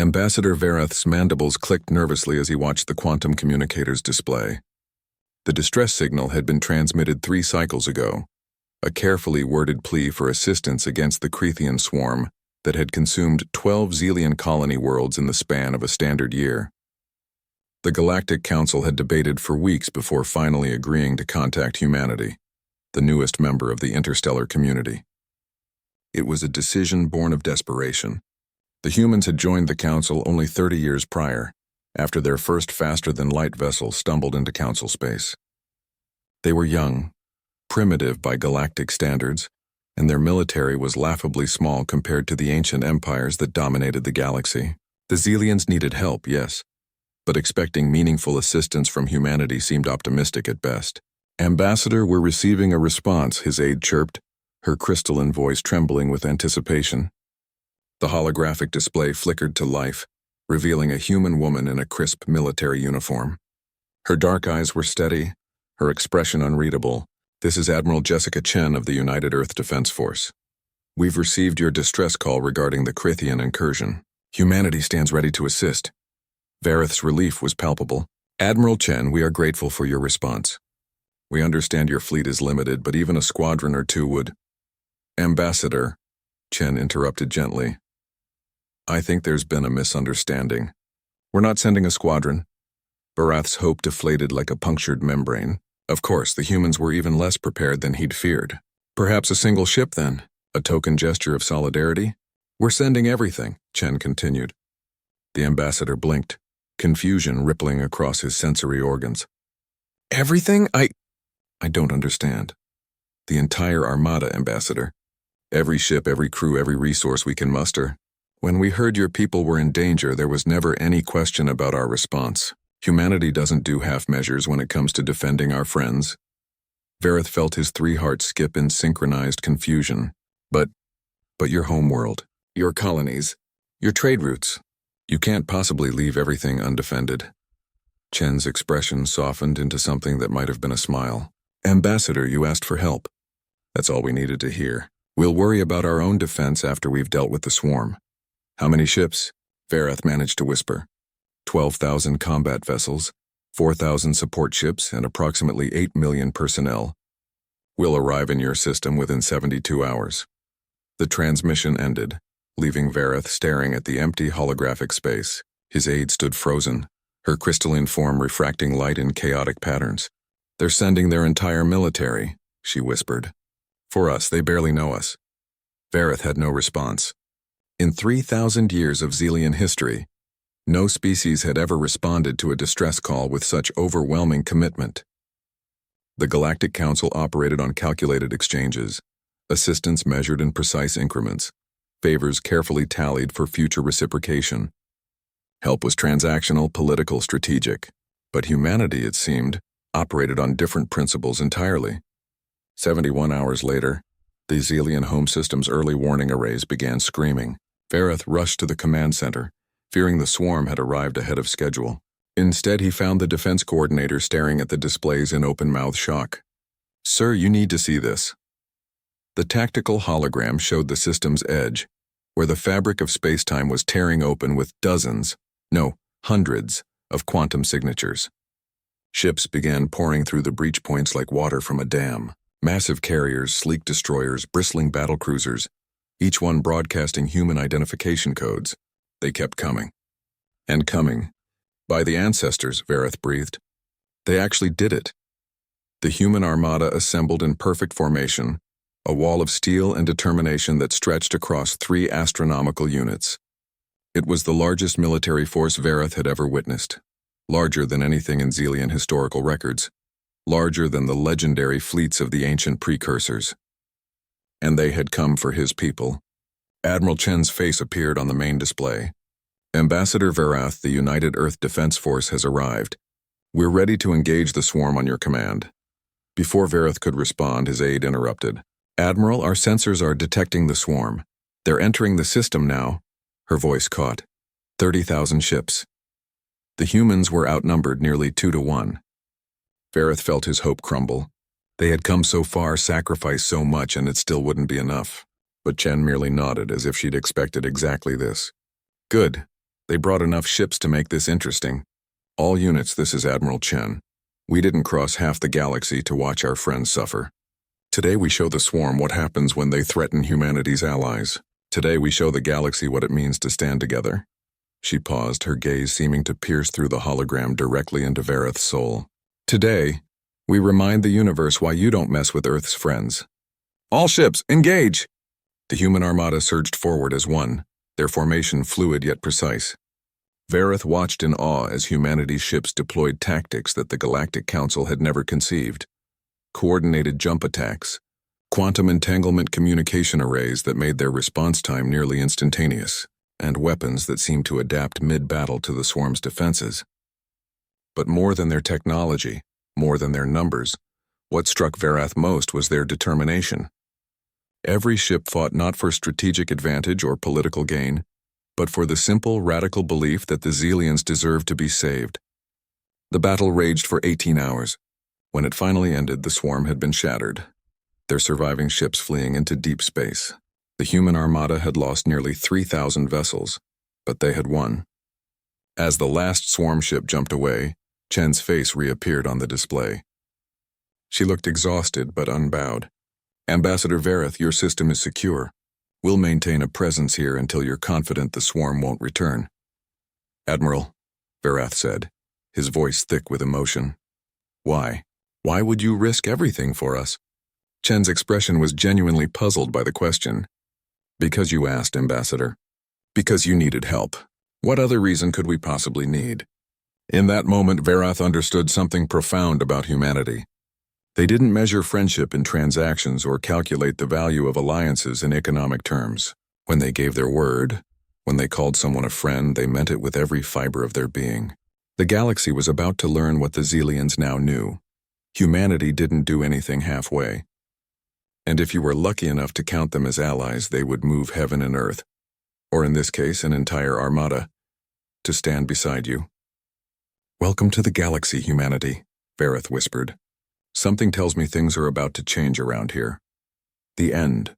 Ambassador Verath's mandibles clicked nervously as he watched the quantum communicator's display. The distress signal had been transmitted 3 cycles ago, a carefully worded plea for assistance against the Crethean swarm that had consumed 12 Xelian colony worlds in the span of a standard year. The Galactic Council had debated for weeks before finally agreeing to contact humanity, the newest member of the interstellar community. It was a decision born of desperation. The humans had joined the Council only 30 years prior, after their first faster-than-light vessel stumbled into Council space. They were young, primitive by galactic standards, and their military was laughably small compared to the ancient empires that dominated the galaxy. The Xelians needed help, yes, but expecting meaningful assistance from humanity seemed optimistic at best. "Ambassador, we're receiving a response," his aide chirped, her crystalline voice trembling with anticipation. The holographic display flickered to life, revealing a human woman in a crisp military uniform. Her dark eyes were steady, her expression unreadable. "This is Admiral Jessica Chen of the United Earth Defense Force. We've received your distress call regarding the Crethean incursion. Humanity stands ready to assist." Verath's relief was palpable. "Admiral Chen, we are grateful for your response. We understand your fleet is limited, but even a squadron or 2 would—" "Ambassador," Chen interrupted gently, "I think there's been a misunderstanding. We're not sending a squadron." Verath's hope deflated like a punctured membrane. Of course, the humans were even less prepared than he'd feared. "Perhaps a single ship, then? A token gesture of solidarity?" "We're sending everything," Chen continued. The ambassador blinked, confusion rippling across his sensory organs. "Everything? I don't understand." "The entire Armada, Ambassador. Every ship, every crew, every resource we can muster. When we heard your people were in danger, there was never any question about our response. Humanity doesn't do half measures when it comes to defending our friends." Verath felt his 3 hearts skip in synchronized confusion. But your homeworld, your colonies, your trade routes. You can't possibly leave everything undefended." Chen's expression softened into something that might have been a smile. "Ambassador, you asked for help. That's all we needed to hear. We'll worry about our own defense after we've dealt with the swarm." "How many ships?" Verath managed to whisper. 12,000 combat vessels, 4,000 support ships, and approximately 8 million personnel. We'll arrive in your system within 72 hours. The transmission ended, leaving Verath staring at the empty holographic space. His aide stood frozen, her crystalline form refracting light in chaotic patterns. "They're sending their entire military," she whispered. "For us, they barely know us." Verath had no response. In 3,000 years of Xelian history, no species had ever responded to a distress call with such overwhelming commitment. The Galactic Council operated on calculated exchanges, assistance measured in precise increments, favors carefully tallied for future reciprocation. Help was transactional, political, strategic, but humanity, it seemed, operated on different principles entirely. 71 hours later, the Xelian home system's early warning arrays began screaming. Verath rushed to the command center, fearing the swarm had arrived ahead of schedule. Instead, he found the defense coordinator staring at the displays in open-mouthed shock. "Sir, you need to see this." The tactical hologram showed the system's edge, where the fabric of spacetime was tearing open with hundreds of quantum signatures. Ships began pouring through the breach points like water from a dam. Massive carriers, sleek destroyers, bristling battlecruisers, each one broadcasting human identification codes. They kept coming. And coming. "By the ancestors," Verath breathed. They actually did it. The human armada assembled in perfect formation, a wall of steel and determination that stretched across 3 astronomical units. It was the largest military force Verath had ever witnessed, larger than anything in Xelian historical records, larger than the legendary fleets of the ancient precursors. And they had come for his people. Admiral Chen's face appeared on the main display. "Ambassador Verath, the United Earth Defense Force has arrived. We're ready to engage the swarm on your command." Before Verath could respond, his aide interrupted. "Admiral, our sensors are detecting the swarm. They're entering the system now." Her voice caught. 30,000 ships. The humans were outnumbered nearly 2 to 1. Verath felt his hope crumble. They had come so far, sacrificed so much, and it still wouldn't be enough. But Chen merely nodded as if she'd expected exactly this. "Good. They brought enough ships to make this interesting. All units, this is Admiral Chen. We didn't cross half the galaxy to watch our friends suffer. Today we show the swarm what happens when they threaten humanity's allies. Today we show the galaxy what it means to stand together. She paused, her gaze seeming to pierce through the hologram directly into Vareth's soul. Today, we remind the universe why you don't mess with Earth's friends. All ships, engage! The human armada surged forward as one, their formation fluid yet precise. Vareth watched in awe as humanity's ships deployed tactics that the Galactic Council had never conceived. Coordinated jump attacks, quantum entanglement communication arrays that made their response time nearly instantaneous, and weapons that seemed to adapt mid-battle to the swarm's defenses. But more than their technology, more than their numbers, what struck Vareth most was their determination. Every ship fought not for strategic advantage or political gain, but for the simple, radical belief that the Xelians deserved to be saved. The battle raged for 18 hours. When it finally ended, the swarm had been shattered, their surviving ships fleeing into deep space. The human armada had lost nearly 3,000 vessels, but they had won. As the last swarm ship jumped away, Chen's face reappeared on the display. She looked exhausted but unbowed. Ambassador Vareth, your system is secure. We'll maintain a presence here until you're confident the swarm won't return. Admiral, Vareth said, his voice thick with emotion. Why? Why would you risk everything for us? Chen's expression was genuinely puzzled by the question. Because you asked, Ambassador. Because you needed help. What other reason could we possibly need? In that moment, Vareth understood something profound about humanity. They didn't measure friendship in transactions or calculate the value of alliances in economic terms. When they gave their word, when they called someone a friend, they meant it with every fiber of their being. The galaxy was about to learn what the Xelians now knew. Humanity didn't do anything halfway. And if you were lucky enough to count them as allies, they would move heaven and earth, or in this case, an entire armada, to stand beside you. Welcome to the galaxy, humanity, Vareth whispered. Something tells me things are about to change around here. The end.